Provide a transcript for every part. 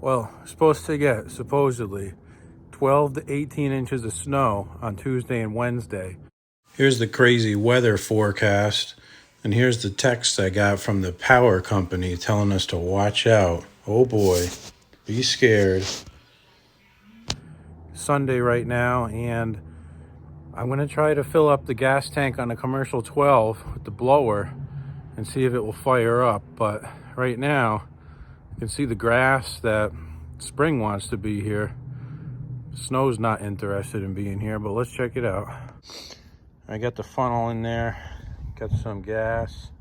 Well, supposed to get, supposedly, 12 to 18 inches of snow on Tuesday and Wednesday. Here's the crazy weather forecast, and here's the text I got from the power company telling us to watch out. Oh boy, be scared. Sunday right now, and I'm going to try to fill up the gas tank on a commercial 12 with the blower and see if it will fire up. But right now, you can see the grass that spring wants to be here. Snow's not interested in being here, but let's check it out. I got the funnel in there, got some gas.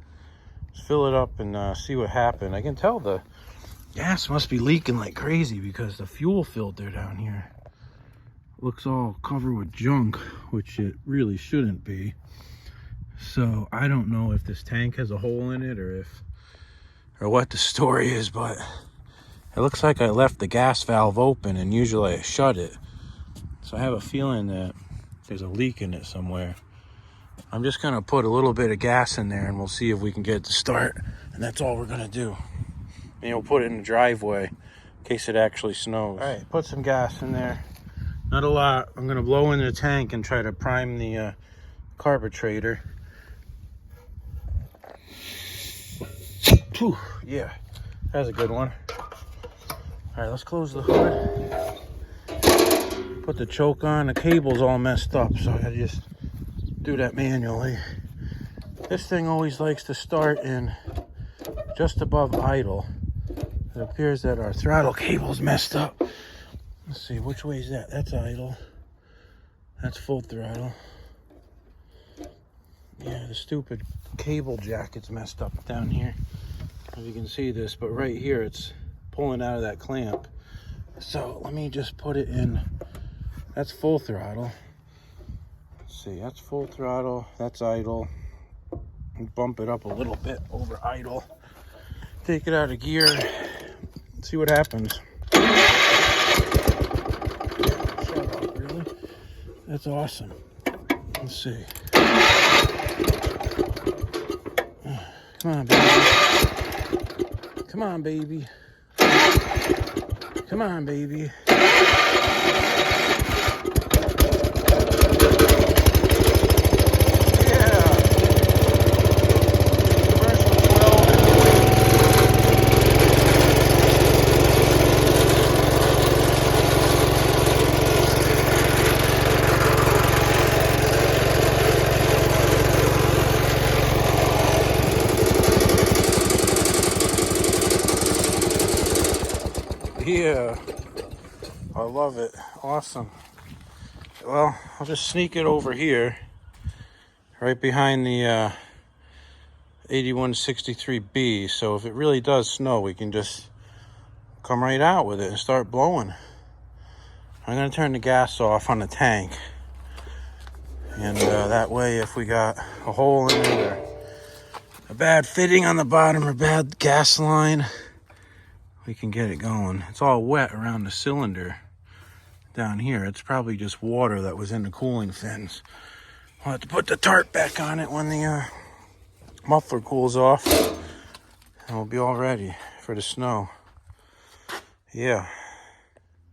Let's fill it up and see what happened. I can tell the gas must be leaking like crazy because the fuel filter down here looks all covered with junk, which it really shouldn't be. So I don't know if this tank has a hole in it or what the story is, but it looks like I left the gas valve open and usually I shut it. So I have a feeling that there's a leak in it somewhere. I'm just gonna put a little bit of gas in there and we'll see if we can get it to start. And that's all we're gonna do. And we'll put it in the driveway in case it actually snows. All right, put some gas in there. Not a lot. I'm gonna blow in the tank and try to prime the carburetor. Whew, yeah, that's a good one. All right, let's close the hood. Put the choke on. The cable's all messed up, so I gotta just do that manually. This thing always likes to start in just above idle. It appears that our throttle cable's messed up. Let's see, which way is that? That's idle. That's full throttle. Yeah, the stupid cable jacket's messed up down here. If you can see this, but right here it's pulling out of that clamp. So let me just put it in. That's full throttle. Let's see, that's full throttle. That's idle. Bump it up a little bit over idle. Take it out of gear. See what happens. That's awesome. Let's see. Come on, baby. Come on, baby. Come on, baby. Yeah, I love it. Awesome. Well, I'll just sneak it over here, right behind the 8163B. So if it really does snow, we can just come right out with it and start blowing. I'm going to turn the gas off on the tank. And that way, if we got a hole in it or a bad fitting on the bottom or bad gas line, we can get it going. It's all wet around the cylinder down here. It's probably just water that was in the cooling fins. I'll have to put the tarp back on it when the muffler cools off, and we'll be all ready for the snow. Yeah,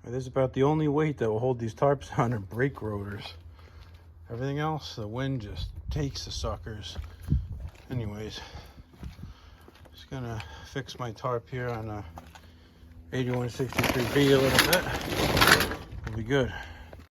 this is about the only weight that will hold these tarps on are brake rotors. Everything else, the wind just takes the suckers. Anyways, just gonna fix my tarp here on a 8163B a little bit. It'll be good.